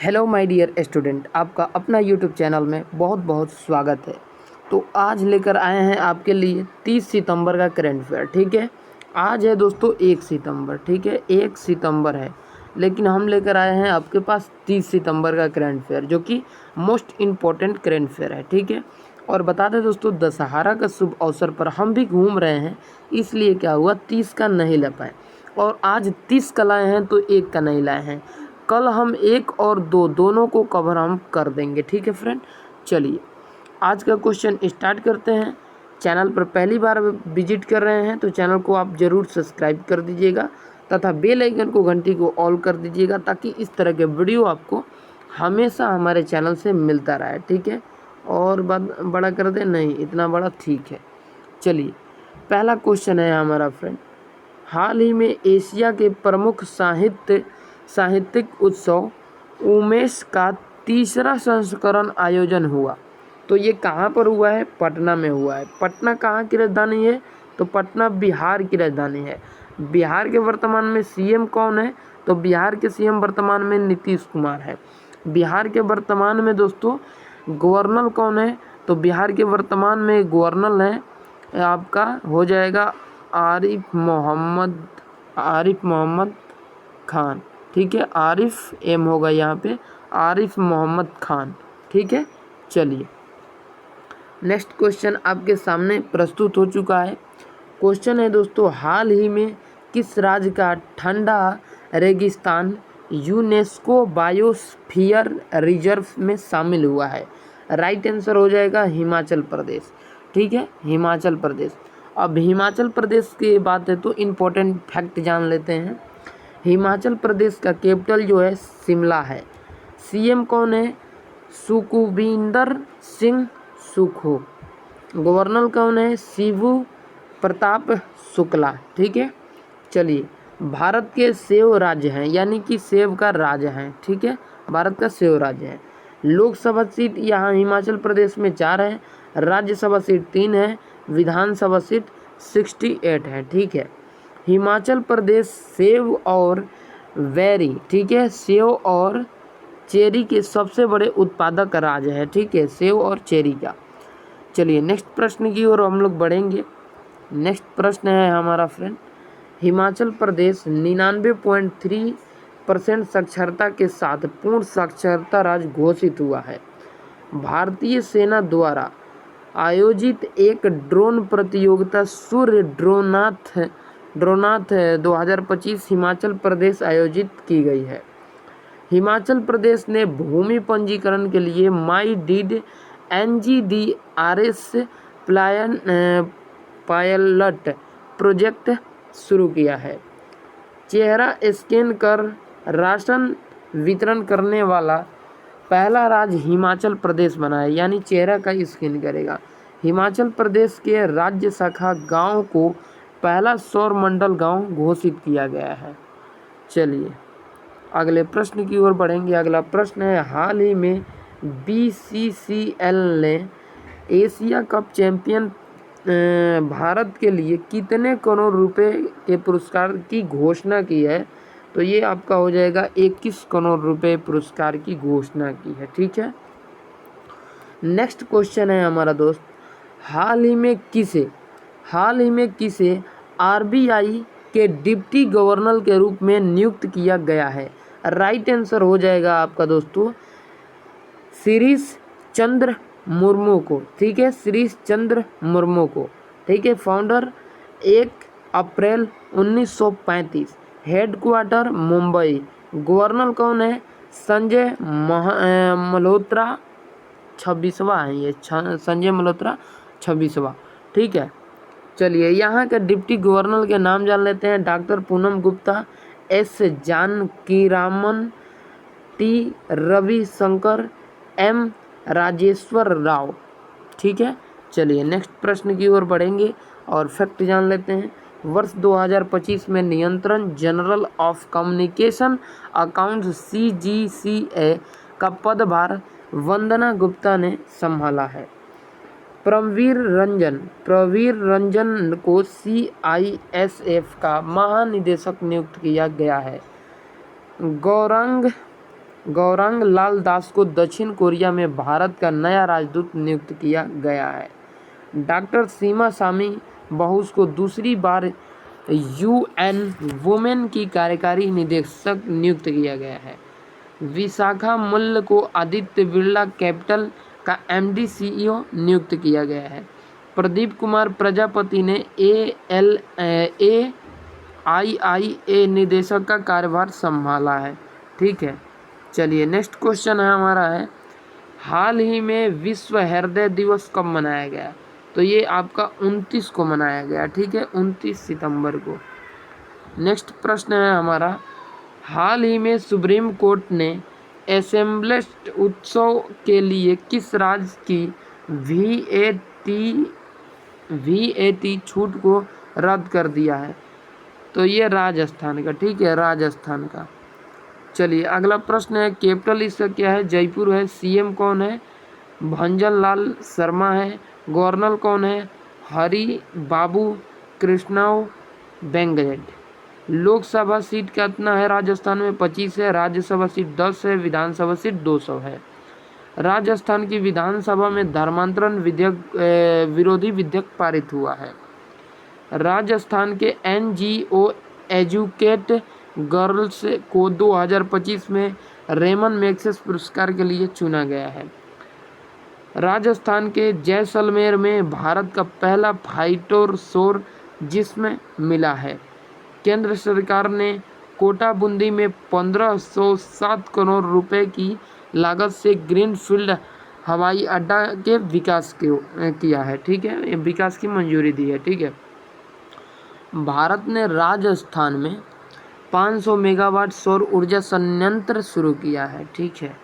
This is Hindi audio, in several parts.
हेलो माय डियर स्टूडेंट, आपका अपना यूट्यूब चैनल में बहुत बहुत स्वागत है। तो आज लेकर आए हैं आपके लिए 30 सितंबर का करंट अफेयर। ठीक है, आज है दोस्तों 1 सितंबर। ठीक है, 1 सितंबर है, लेकिन हम लेकर आए हैं आपके पास 30 सितंबर का करंट अफेयर, जो कि मोस्ट इम्पॉर्टेंट करंट अफेयर है। ठीक है, और बता दें दोस्तों, दशहरा का शुभ अवसर पर हम भी घूम रहे हैं, इसलिए क्या हुआ 30 का नहीं ला पाए, और आज 30 का लाए हैं तो 1 का नहीं लाए हैं। कल हम 1 और 2 दोनों को कवर हम कर देंगे। ठीक है फ्रेंड, चलिए आज का क्वेश्चन स्टार्ट करते हैं। चैनल पर पहली बार विजिट कर रहे हैं तो चैनल को आप ज़रूर सब्सक्राइब कर दीजिएगा तथा बेल आइकन को घंटी को ऑल कर दीजिएगा, ताकि इस तरह के वीडियो आपको हमेशा हमारे चैनल से मिलता रहे। ठीक है, और बड़ा कर दे नहीं, इतना बड़ा ठीक है। चलिए पहला क्वेश्चन है हमारा फ्रेंड, हाल ही में एशिया के प्रमुख साहित्यिक उत्सव उमेश का तीसरा संस्करण आयोजन हुआ। तो ये कहाँ पर हुआ है? पटना में हुआ है। पटना कहाँ की राजधानी है? तो पटना बिहार की राजधानी है। बिहार के वर्तमान में सीएम कौन है? तो बिहार के सीएम वर्तमान में नीतीश कुमार है। बिहार के वर्तमान में दोस्तों गवर्नर कौन है? तो बिहार के वर्तमान में गवर्नर है आपका हो जाएगा आरिफ मोहम्मद खान। ठीक है, आरिफ एम होगा यहाँ पे, आरिफ मोहम्मद खान। ठीक है, चलिए नेक्स्ट क्वेश्चन आपके सामने प्रस्तुत हो चुका है। क्वेश्चन है दोस्तों, हाल ही में किस राज्य का ठंडा रेगिस्तान यूनेस्को बायोस्फीयर रिजर्व में शामिल हुआ है? राइट आंसर हो जाएगा हिमाचल प्रदेश। ठीक है, हिमाचल प्रदेश। अब हिमाचल प्रदेश की बात है तो इम्पोर्टेंट फैक्ट जान लेते हैं। हिमाचल प्रदेश का कैपिटल जो है शिमला है। सीएम कौन है? सुखविंदर सिंह सुक्खू। गवर्नर कौन है? शिबू प्रताप शुक्ला। ठीक है, चलिए भारत के सेव राज्य हैं, यानी कि सेव का राज्य है। ठीक है, भारत का सेव राज्य है। लोकसभा सीट यहाँ हिमाचल प्रदेश में 4 है, राज्यसभा सीट 3 है, विधानसभा सीट 68 है। ठीक है, हिमाचल प्रदेश सेव और वेरी, ठीक है, सेव और चेरी के सबसे बड़े उत्पादक राज्य है। ठीक है, सेव और चेरी का। चलिए नेक्स्ट प्रश्न की ओर हम लोग बढ़ेंगे। नेक्स्ट प्रश्न है हमारा फ्रेंड, हिमाचल प्रदेश 99.3% साक्षरता के साथ पूर्ण साक्षरता राज्य घोषित हुआ है। भारतीय सेना द्वारा आयोजित एक ड्रोन प्रतियोगिता सूर्य ड्रोनाथ 2025 हिमाचल प्रदेश आयोजित की गई है। हिमाचल प्रदेश ने भूमि पंजीकरण के लिए माई डीड NGDRS पायलट प्रोजेक्ट शुरू किया है। चेहरा स्कैन कर राशन वितरण करने वाला पहला राज्य हिमाचल प्रदेश बना है, यानी चेहरा का स्कैन करेगा। हिमाचल प्रदेश के राज्य शाखा गांव को पहला सौर मंडल गांव घोषित किया गया है। चलिए अगले प्रश्न की ओर बढ़ेंगे। अगला प्रश्न है, हाल ही में BCCL ने एशिया कप चैंपियन भारत के लिए कितने करोड़ रुपए के पुरस्कार की घोषणा की है? तो ये आपका हो जाएगा 21 करोड़ रुपए पुरस्कार की घोषणा की है। ठीक है, नेक्स्ट क्वेश्चन है हमारा दोस्त, हाल ही में किसे RBI के डिप्टी गवर्नर के रूप में नियुक्त किया गया है? राइट आंसर हो जाएगा आपका दोस्तों शिरीष चंद्र मुर्मू को। ठीक है, शिरीष चंद्र मुर्मू को। ठीक है, फाउंडर 1 अप्रैल 1935, हेडक्वार्टर मुंबई। गवर्नर कौन है? संजय मल्होत्रा 26वां है ये, संजय मल्होत्रा 26वां। ठीक है, चलिए यहाँ के डिप्टी गवर्नर के नाम जान लेते हैं। Doctor Poonam Gupta, S Janakiraman, T Ravishankar, M Rajeshwar Rao. ठीक है, चलिए नेक्स्ट प्रश्न की ओर बढ़ेंगे और फैक्ट जान लेते हैं। वर्ष 2025 में नियंत्रण general of communication accounts CGCA का पदभार वंदना गुप्ता ने संभाला है। प्रवीर रंजन को CISF का महानिदेशक नियुक्त किया गया है। गौरांग गौरांग लाल दास को दक्षिण कोरिया में भारत का नया राजदूत नियुक्त किया गया है। डॉक्टर सीमा स्वामी बोस को दूसरी बार यूएन वुमेन की कार्यकारी निदेशक नियुक्त किया गया है। विशाखा मल्ल को आदित्य बिरला कैपिटल का एमडी सीईओ नियुक्त किया गया है। प्रदीप कुमार प्रजापति ने AIIA निदेशक का कार्यभार संभाला है। ठीक है, चलिए नेक्स्ट क्वेश्चन है हमारा है, हाल ही में विश्व हृदय दिवस कब मनाया गया? तो ये आपका 29 को मनाया गया। ठीक है, 29 सितंबर को। नेक्स्ट प्रश्न है हमारा, हाल ही में सुप्रीम कोर्ट ने एसेंबलेस्ट उत्सव के लिए किस राज्य की VAT छूट को रद्द कर दिया है? तो ये राजस्थान का। ठीक है, राजस्थान का। चलिए अगला प्रश्न है, कैपिटल इसका क्या है? जयपुर है। सीएम कौन है? भंजन लाल शर्मा है। गवर्नर कौन है? हरि बाबू कृष्णव बेंगजेट। लोकसभा सीट कितना है राजस्थान में? 25 है। राज्यसभा सीट 10 है। विधानसभा सीट 200 है। राजस्थान की विधानसभा में धर्मांतरण विरोधी विधेयक पारित हुआ है। राजस्थान के NGO एजुकेट गर्ल्स को 2025 में रेमन मैग्सेसे पुरस्कार के लिए चुना गया है। राजस्थान के जैसलमेर में भारत का पहला फाइटर सौर जिस्म मिला है। केंद्र सरकार ने कोटा बूंदी में 1507 करोड़ रुपए की लागत से ग्रीनफील्ड हवाई अड्डा के विकास किया है। ठीक है, विकास की मंजूरी दी है। ठीक है, भारत ने राजस्थान में 500 मेगावाट सौर ऊर्जा संयंत्र शुरू किया है। ठीक है,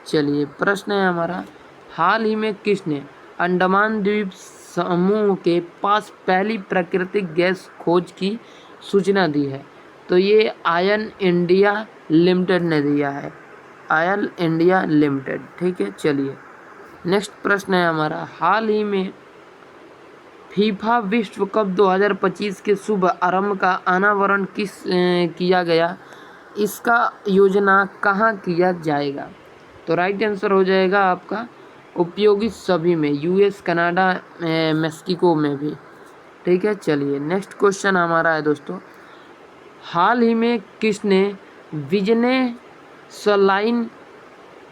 चलिए प्रश्न है हमारा, हाल ही में किसने अंडमान द्वीप समूह के पास पहली प्राकृतिक गैस खोज की सूचना दी है? तो ये आयन इंडिया लिमिटेड ने दिया है। Oil India limited. ठीक है, चलिए नेक्स्ट प्रश्न है हमारा, हाल ही में फीफा विश्व कप 2025 के शुभ आरंभ का अनावरण किया गया? इसका योजना कहाँ किया जाएगा? तो राइट आंसर हो जाएगा आपका उपयोगी सभी में, US, कनाडा, मेक्सिको में भी। ठीक है, चलिए नेक्स्ट क्वेश्चन हमारा है दोस्तों, हाल ही में किसने विजय सलाइन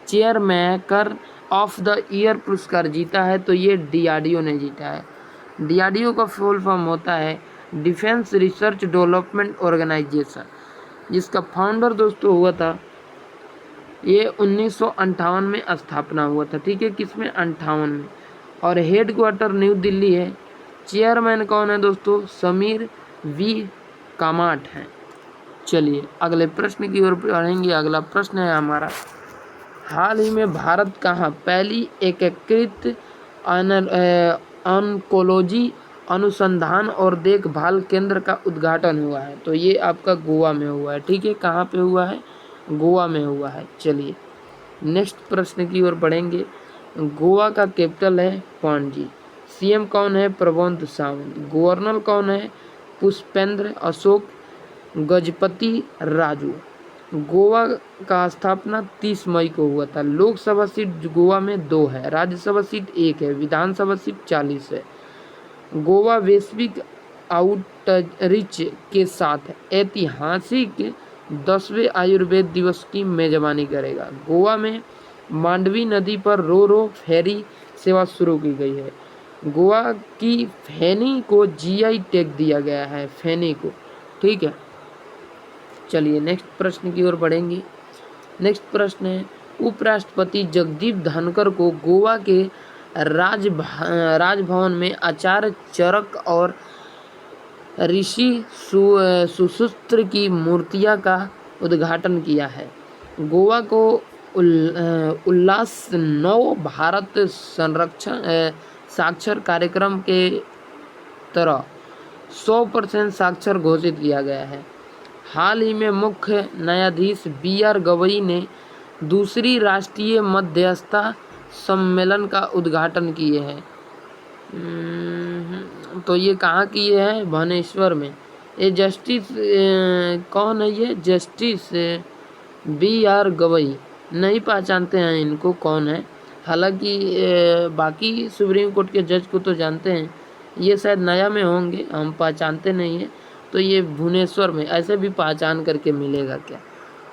चेयरमेकर ऑफ द ईयर पुरस्कार जीता है? तो ये DRDO ने जीता है। DRDO का फुल फॉर्म होता है डिफेंस रिसर्च डेवलपमेंट ऑर्गेनाइजेशन, जिसका फाउंडर दोस्तों हुआ था, ये 1958 में स्थापना हुआ था। ठीक है, किसमें? 58 में। और हेड क्वार्टर न्यू दिल्ली है। चेयरमैन कौन है दोस्तों? समीर V कामाट हैं। चलिए अगले प्रश्न की ओर बढ़ेंगे। अगला प्रश्न है हमारा, हाल ही में भारत कहाँ पहली एकीकृत ऑन्कोलॉजी अनुसंधान और देखभाल केंद्र का उद्घाटन हुआ है? तो ये आपका गोवा में हुआ है। ठीक है, कहाँ पे हुआ है? गोवा में हुआ है। चलिए नेक्स्ट प्रश्न की ओर बढ़ेंगे, गोवा का कैपिटल है पणजी। CM कौन है? प्रमोद सावंत। गवर्नर कौन है? पुष्पेंद्र अशोक गजपति राजू। गोवा का स्थापना 30 मई को हुआ था। लोकसभा सीट गोवा में 2 है। राज्यसभा सीट 1 है। विधानसभा सीट 40 है। गोवा वैश्विक आउटरीच के साथ ऐतिहासिक 10वें आयुर्वेद दिवस की मेजबानी करेगा। गोवा में मांडवी नदी पर रो फेरी सेवा शुरू की गई है। गोवा की फेनी को GI टैग दिया गया है, फेनी को। ठीक है, चलिए नेक्स्ट प्रश्न की ओर बढ़ेंगे। नेक्स्ट प्रश्न है, उपराष्ट्रपति जगदीप धनखड़ को गोवा के राजभवन में आचार्य चरक और ऋषि सुश्रुत की मूर्तियां का उद्घाटन किया है। गोवा को उल्लास नव भारत संरक्षण साक्षर कार्यक्रम के तरह 100% साक्षर घोषित किया गया है। हाल ही में मुख्य न्यायाधीश BR गवई ने दूसरी राष्ट्रीय मध्यस्थता सम्मेलन का उद्घाटन किए हैं। तो ये कहाँ किए हैं? भुवनेश्वर में। ये जस्टिस कौन है? ये जस्टिस BR गवई, नहीं पहचानते हैं इनको कौन है। हालांकि बाकी सुप्रीम कोर्ट के जज को तो जानते हैं, ये शायद नया में होंगे, हम पहचानते नहीं हैं। तो ये भुवनेश्वर में, ऐसे भी पहचान करके मिलेगा क्या?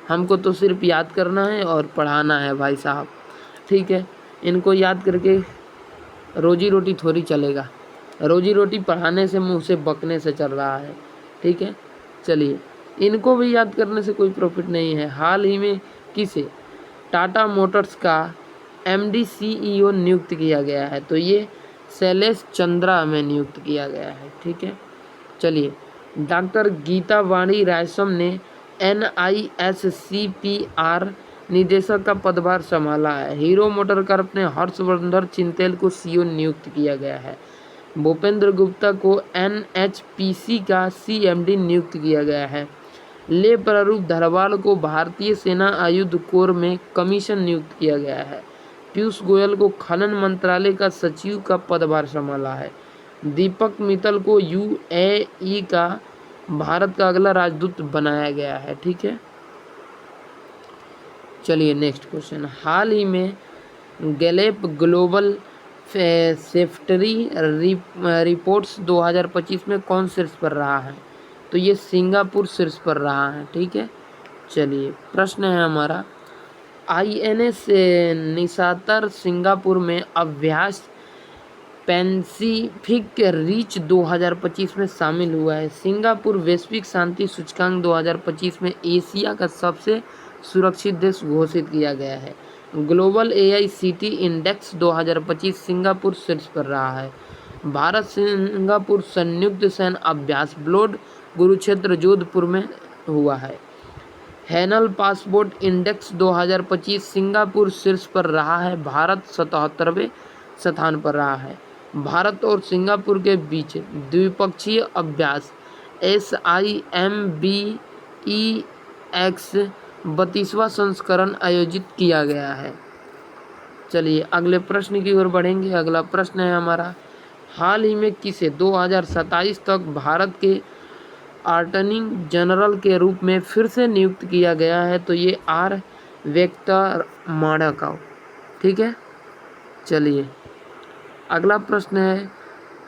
हमको तो सिर्फ याद करना है और पढ़ाना है भाई साहब, ठीक है। इनको याद करके रोजी रोटी थोड़ी चलेगा, रोजी रोटी पढ़ाने से, मुँह से बकने से चल रहा है, ठीक है। चलिए, इनको भी याद करने से कोई प्रॉफिट नहीं है। हाल ही में किसे टाटा मोटर्स का MD CEO नियुक्त किया गया है? तो ये शैलेश चंद्रा में नियुक्त किया गया है, ठीक है। चलिए, डॉक्टर गीता वाणी रायसम ने NISCPR निदेशक का पदभार संभाला है। हीरो मोटरकॉर्प ने हर्षवर्धन चिंतेल को CEO नियुक्त किया गया है। भूपेंद्र गुप्ता को NHPC का CMD नियुक्त किया गया है। ले प्रारूप धरवाल को भारतीय सेना आयुध कोर में कमीशन नियुक्त किया गया है। पीयूष गोयल को खनन मंत्रालय का सचिव का पदभार संभाला है। दीपक मित्तल को UAE का भारत का अगला राजदूत बनाया गया है, ठीक है। चलिए नेक्स्ट क्वेश्चन, हाल ही में गैलेप ग्लोबल सेफ्टी रिपोर्ट्स 2025 में कौन शीर्ष पर रहा है? तो ये सिंगापुर शीर्ष पर रहा है, ठीक है। चलिए, प्रश्न है हमारा, INS निशातर सिंगापुर में अभ्यास पैसिफिक रिच 2025 में शामिल हुआ है। सिंगापुर वैश्विक शांति सूचकांक 2025 में एशिया का सबसे सुरक्षित देश घोषित किया गया है। ग्लोबल AICT इंडेक्स 2025 सिंगापुर शीर्ष पर रहा है। भारत सिंगापुर संयुक्त सैन्य अभ्यास ब्लोड कुरुक्षेत्र जोधपुर में हुआ है। हैनल पासपोर्ट इंडेक्स 2025 सिंगापुर शीर्ष पर रहा है। भारत 77वें स्थान पर रहा है। भारत और सिंगापुर के बीच द्विपक्षीय अभ्यास SIMBEX 32वां संस्करण आयोजित किया गया है। चलिए अगले प्रश्न की ओर बढ़ेंगे। अगला प्रश्न है हमारा, हाल ही में किसे 2027 तक भारत के अटॉर्नी जनरल के रूप में फिर से नियुक्त किया गया है? तो ये R वेंकटरमणा, ठीक है। चलिए अगला प्रश्न है,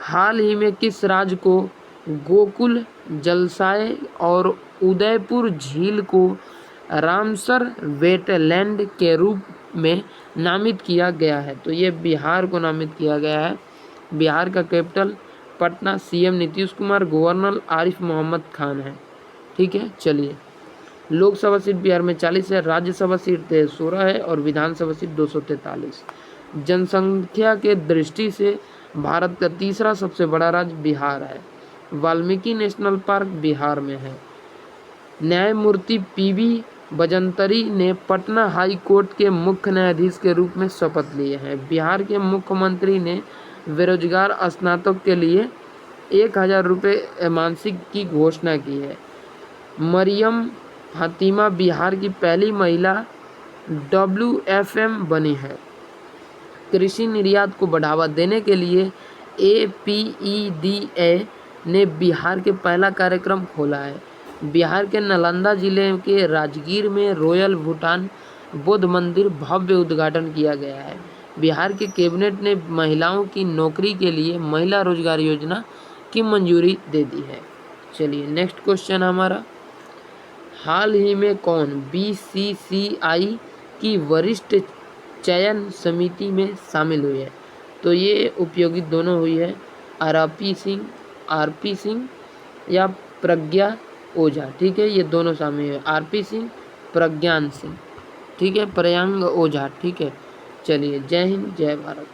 हाल ही में किस राज्य को गोकुल जलसाय और उदयपुर झील को रामसर वेटलैंड के रूप में नामित किया गया है? तो ये बिहार को नामित किया गया है। बिहार का capital Patna, CM Nitish Kumar, governor Arif Mohammad Khan है, ठीक है। चलिए, लोकसभा सीट बिहार में 40 है, राज्यसभा सीट 16 है और विधानसभा सीट 243। जनसंख्या के दृष्टि से भारत का तीसरा सबसे बड़ा राज्य बिहार है। वाल्मीकि नेशनल पार्क बिहार में है। न्यायमूर्ति PB बजंतरी ने पटना हाई कोर्ट के मुख्य न्यायाधीश के रूप में शपथ लिए हैं। बिहार के मुख्यमंत्री ने बेरोजगार स्नातक के लिए 1000 रुपये मासिक की घोषणा की है। मरियम फातिमा बिहार की पहली महिला WFM बनी है। कृषि निर्यात को बढ़ावा देने के लिए APEDA ने बिहार के पहला कार्यक्रम खोला है। बिहार के नालंदा जिले के राजगीर में रॉयल भूटान बौद्ध मंदिर भव्य उद्घाटन किया गया है। बिहार के कैबिनेट ने महिलाओं की नौकरी के लिए महिला रोजगार योजना की मंजूरी दे दी है। चलिए नेक्स्ट क्वेश्चन हमारा, हाल ही में कौन BCCI की वरिष्ठ चयन समिति में शामिल हुई है? तो ये उपयोगित दोनों हुई है, RP सिंह या प्रज्ञा ओझा, ठीक है। ये दोनों शामिल है, RP सिंह, प्रज्ञान सिंह, ठीक है, प्रयांग ओझा, ठीक है। चलिए, जय हिंद, जय भारत।